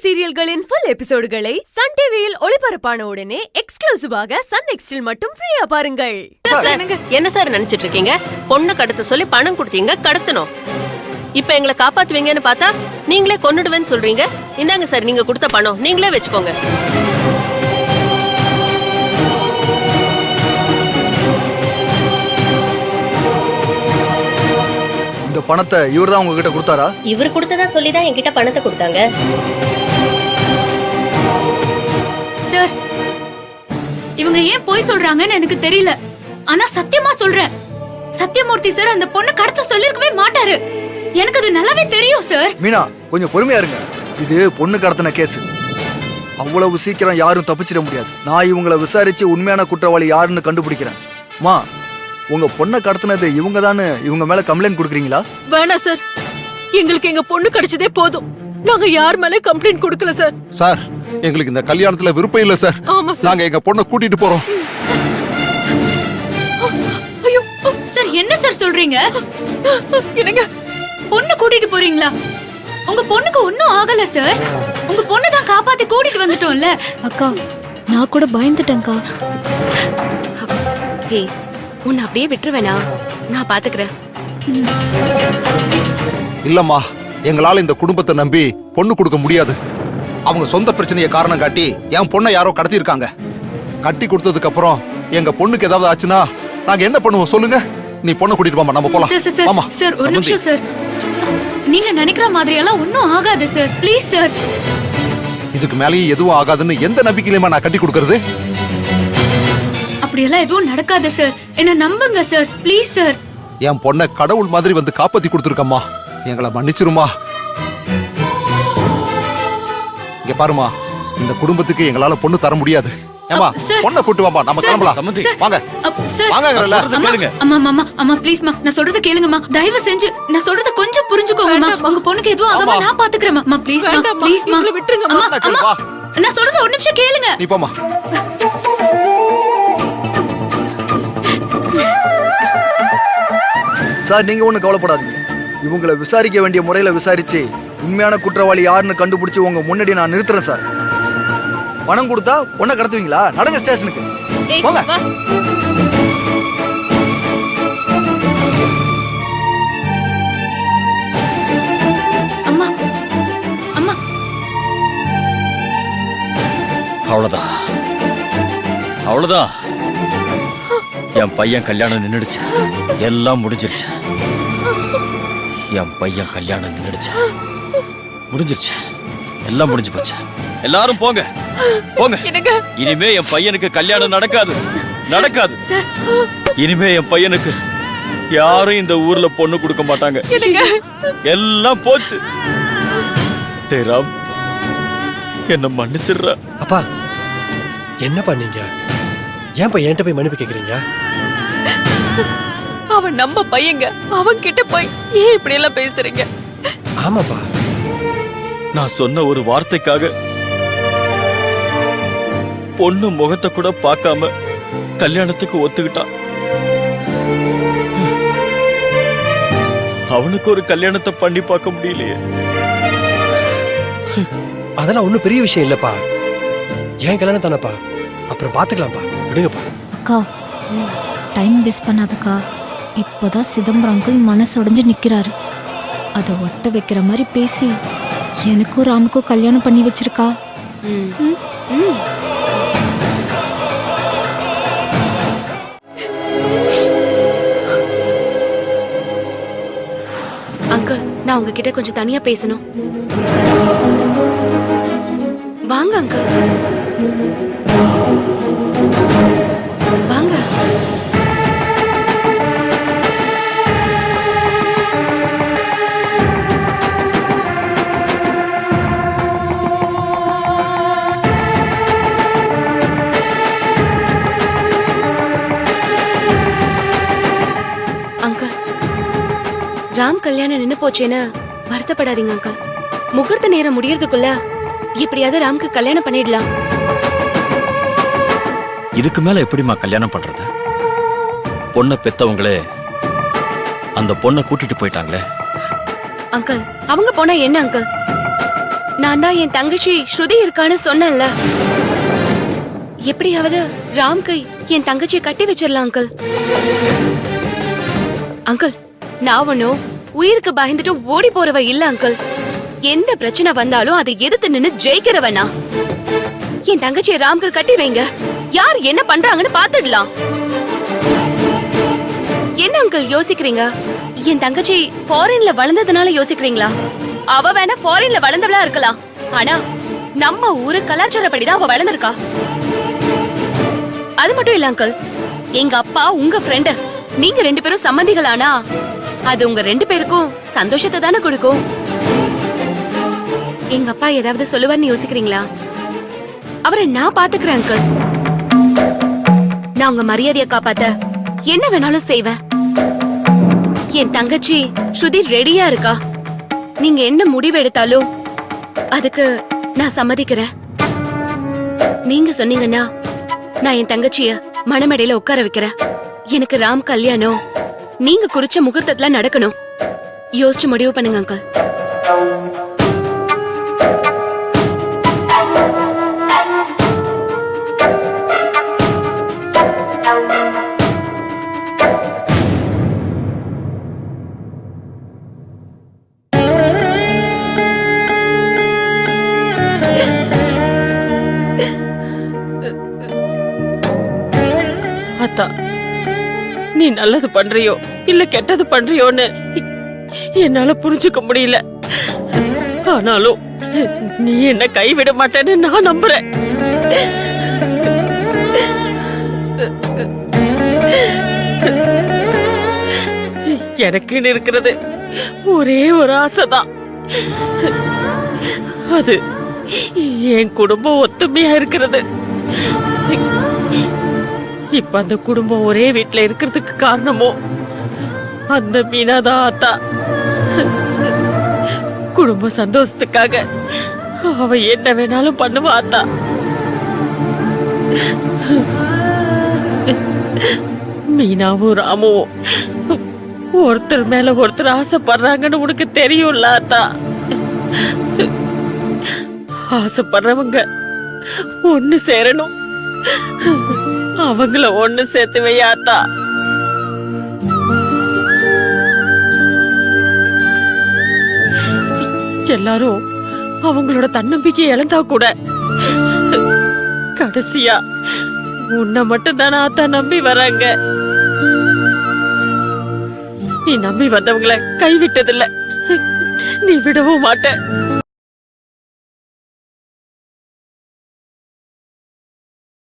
சீரியல்களின் full எபிசோடுகளை Sun டிவியில் ஒளிபரப்பான உடனே எக்ஸ்க்ளூசிவாக சன் நெக்ஸ்டில் மட்டும் ஃப்ரீயா பாருங்கள். என்ன சார் நினைச்சிட்டு இருக்கீங்க? பொண்ணு கடத்த சொல்லி பணம் கொடுத்தீங்க, கடத்தணும். இப்ப எங்களை காப்பாத்துவீங்கன்னு பார்த்தா நீங்களே கொன்னுடுவேன்னு சொல்றீங்க. இந்தாங்க சார், நீங்க கொடுத்த பணம் நீங்களே வச்சுக்கோங்க. இந்த பணத்தை இவர்தான் உங்ககிட்ட கொடுத்தாரா? இவர் கொடுத்ததா சொல்லிதான் என்கிட்ட பணத்தை கொடுத்தாங்க. சார், இவங்க ஏன் போய் சொல்றாங்கன்னு எனக்கு தெரியல. ஆனா சத்தியமா சொல்றேன், சத்தியமூர்த்தி சார் அந்த பொண்ணு கடத்த சொல்லிருக்கவே மாட்டாரு. எனக்கு அது நல்லாவே தெரியும் சார். மீனா, கொஞ்சம் பொறுமையா இருங்க. இது பொண்ணு கடத்தின கேஸ். அவ்வளவு சீக்கிரம் யாரும் தப்பிச்சிட முடியாது. நான் இவங்களை விசாரிச்சு உண்மையான குற்றவாளி யாருன்னு கண்டுபிடிக்கிறேன். மா, உங்க பொண்ணை கடத்தினது இவங்க தானே இவங்க மேல கம்ப்ளைண்ட் கொடுக்குறீங்களா? வேணா சார், எங்களுக்கு எங்க பொண்ணு கிடைச்சதே போதும். நாங்க யார் மேல கம்ப்ளைண்ட் கொடுக்கல சார். சார், எங்களுக்கு இந்த கல்யாணத்துல விருப்பம் இல்ல சார். ஆமா சார். நாங்க எங்க பொண்ணை கூட்டிட்டு போறோம். ஐயோ சார், என்ன சார் சொல்றீங்க? என்னங்க, பொண்ணு கூட்டிட்டு போறீங்களா? உங்க பொண்ணுக்கு ஒன்னும் ஆகல சார். உங்க பொண்ணு தான் காப்பாத்தி கூட்டிட்டு வந்துட்டோம்ல. அக்கா, நான் கூட பயந்துட்டேன்க்கா. ஹே, உன்னை அப்படியே விட்டுருவேனா? நான் பாத்துக்கிறேன். இல்லம்மா, எங்களால இந்த குடும்பத்தை நம்பி பொண்ணு கொடுக்க முடியாது. அவங்க சொந்த பிரச்சனையை காரணம் காட்டி என் பொண்ணை யாரோ கடத்தி இருக்காங்க. கட்டி கொடுத்ததுக்கு அப்புறம் எங்க பொண்ணுக்கு ஏதாவது ஆச்சுன்னா நாங்க என்ன பண்ணுவோம் சொல்லுங்க? நீ பொண்ணை கூட்டிட்டு வாமா, நம்ம போலாம். சார், ஒரு நிமிஷம் சார். நீங்க நினைக்கிற மாதிரி எல்லாம் ஒன்னும் ஆகாது சார். Please sir. இதுக்கு மேலேயும் எதுவும் ஆகாதுன்னு எந்த நம்பிக்கையிலுமா நான் கட்டி கொடுக்கறது? அப்படியெல்லாம் எதுவும் நடக்காது சார். என்ன நம்புங்க சார். Please sir. என் பொண்ணை கடவுள் மாதிரி வந்து காப்பாத்தி கொடுத்துருக்கம்மா. எங்களை மன்னிச்சிருமா. இங்க பாருமா, இந்த குடும்பத்துக்கு எங்களால பொண்ணு தர முடியாது. ஏமா, பொண்ணை கூட்டு வாமா, நம்ம கிளம்பலாம். வாங்க வாங்க. அம்மா ப்ளீஸ்மா, நான் சொல்றத கேளுங்கம்மா. தயவு செஞ்சு நான் சொல்றத கொஞ்சம் புரிஞ்சுக்கோங்கம்மா. உங்க பொண்ணுக்கு எதுவும் ஆகாம நான் பாத்துக்கிறேன்மா. ப்ளீஸ்மா, ப்ளீஸ்மா. அம்மா, நான் சொல்றத ஒரு நிமிஷம் கேளுங்க. நீ போமா. சார், நீங்க ஒண்ணு கவலைப்படாதீங்க. இவங்களை விசாரிக்க வேண்டிய முறையில விசாரிச்சு உண்மையான குற்றவாளி யாருன்னு கண்டுபிடிச்சு உங்க முன்னாடி நான் நிறுத்துறேன் சார். பணம் கொடுத்தா பொண்ணை கடத்துவீங்களா? நடங்க ஸ்டேஷனுக்கு போங்க. அம்மா, அம்மா. அவ்வளவுதான், அவ்வளவுதான். என் பையன் கல்யாணம் நின்னுடுச்சு. எல்லாம் முடிஞ்சிருச்சு. என் பையன் கல்யாணம் நின்னுடுச்சு. முடிஞ்சிருச்சு. எல்லாம் முடிஞ்சு போச்சு. எல்லாரும் போங்க, போங்க. இனிமே என் பையனுக்கு கல்யாணம் நடக்காது, நடக்காது. இனிமே என் பையனுக்கு யாரும் இந்த ஊர்ல பொண்ணு கொடுக்க மாட்டாங்க. எல்லாம் போச்சு. ராம், என்ன மன்னிச்சிடுற. அப்பா, என்ன பண்ணீங்க? ஏன்பா என்கிட்ட போய் மன்னிப்பு கேக்குறீங்க? அவன் நம்ம பையங்க, அவன் கிட்ட போய் ஏன் இப்படி எல்லாம் பேசுறீங்க? ஆமாப்பா, நான் சொன்ன ஒரு வார்த்தைக்காக பொண்ணு முகத்தை கூட பார்க்காம கல்யாணத்துக்கு ஒத்துக்கிட்டான். அவனுக்கு ஒரு கல்யாணத்தை பண்ணி பார்க்க முடியலையே. அதெல்லாம் ஒண்ணும் பெரிய விஷயம் இல்லப்பா. ஏன் கல்யாணம் தானப்பா, அப்புறம் பாத்துக்கலாம்ப்பா, விடுங்கப்பா. அக்கா, டைம் வேஸ்ட் பண்ணாதக்கா. இப்போதான் சிதம்பரம் அங்கிள் மனசு உடைஞ்சு நிக்கிறாரு. அதை ஒட்ட வைக்கிற மாதிரி பேசி எனக்கும் ராமுக்கும் கல்யாணம் பண்ணி வச்சிருக்கா. அங்கிள், நான் உங்ககிட்ட கொஞ்சம் தனியா பேசணும். வாங்க அங்கிள், வாங்க. அங்கிள், ராம் கல்யாணம் நின்னு போச்சேன்னு வருத்தப்படாதீங்க அங்கிள். முகூர்த்த நேரம் முடியறதுக்குள்ள எப்படியாவது ராம்க்கு கல்யாணம் பண்ணிடலாம். இதுக்கு மேல எப்படிமா கல்யாணம் பண்றது? பொண்ணை பெத்தவங்களே அந்த பொண்ணை கூட்டிட்டு போயிட்டாங்களே. அங்கிள், அவங்க போனா என்ன அங்கிள்? நான் தான் என் தங்கச்சி ஸ்ருதி இருக்கான்னு சொன்னேன்ல. எப்படியாவது ராம்க்கு என் தங்கச்சியை கட்டி வச்சிடலாம் அங்கிள். அங்கிள், நான் ஒன்னும் உயிருக்கு பயந்துட்டு ஓடி போறவ இல்ல அங்கிள். எந்த பிரச்சனை வந்தாலும் அதை எதிர்த்து நின்னு ஜெயிக்கிறவனா. என் தங்கச்சியை ராம்க்கு கட்டி வைங்க. யார் என்ன பண்றாங்கன்னு பாத்துடலாம். என்ன அங்கிள் யோசிக்கிறீங்க? என் தங்கச்சி ஃபாரின்ல வளர்ந்ததுனால யோசிக்கிறீங்களா? அவ வேணா ஃபாரின்ல வளர்ந்தவளா இருக்கலாம். ஆனா நம்ம ஊரு கலாச்சாரப்படிதான் அவ வளர்ந்திருக்கா. அது மட்டும் இல்ல அங்கிள், எங்க அப்பா உங்க ஃப்ரெண்டு. நீங்க 2 பேரும் சம்மந்திகளானா அது உங்க 2 பேருக்கும் சந்தோஷத்தை தானே கொடுக்கும். எங்க அப்பா ஏதாவது சொல்லுவார்னு யோசிக்கிறீங்களா? அவரை நான் பாத்துக்கிறேன் அங்கிள். நான் உங்க மரியாதையை காப்பாத்த என்ன வேணாலும் செய்வேன். என் தங்கச்சி ஸ்ருதி ரெடியா இருக்கா. நீங்க என்ன முடிவு எடுத்தாலும் அதுக்கு நான் சம்மதிக்கிறேன். நீங்க சொன்னீங்கன்னா நான் என் தங்கச்சிய மணமேடையில உட்கார வைக்கிறேன். எனக்கு ராம் கல்யாணம் நீங்க குறிச்ச முகூர்த்தத்துல நடக்கணும். யோசிச்சு முடிவு பண்ணுங்க அங்கிள். அத்தா, நீ நல்லது பண்றியோ இல்ல கெட்டது பண்றியோன்னு என்னால புரிஞ்சுக்க முடியல. ஆனாலும் நீ என்ன கைவிட மாட்டேன்னு நான் நம்புறேன். எனக்குன்னு இருக்கிறது ஒரே ஒரு ஆசைதான். அது என் குடும்பம் ஒத்துமையா இருக்கிறது. இப்ப அந்த குடும்பம் ஒரே வீட்டுல இருக்கிறதுக்கு காரணமோ அந்த மீனாதான் ஆத்தா. குடும்ப சந்தோஷத்துக்காக அவ என்ன வேணாலும் பண்ணுவா ஆத்தா. மீனாவும் ராமுவும் ஒருத்தர் மேல ஒருத்தர் ஆசைப்படுறாங்கன்னு உனக்கு தெரியும்ல ஆத்தா. ஆசைப்படுறவங்க ஒண்ணு சேரணும். அவங்கள ஒண்ணு சேர்த்து வையாத்தா. எல்லாரும் அவங்களோட தன்னம்பிக்கை இழந்தா கூட கடைசியா உன்னை மட்டும் தானே ஆத்தா நம்பி வராங்க. நீ நம்பி வந்தவங்கள கைவிட்டதில்ல, நீ விடவும் மாட்ட.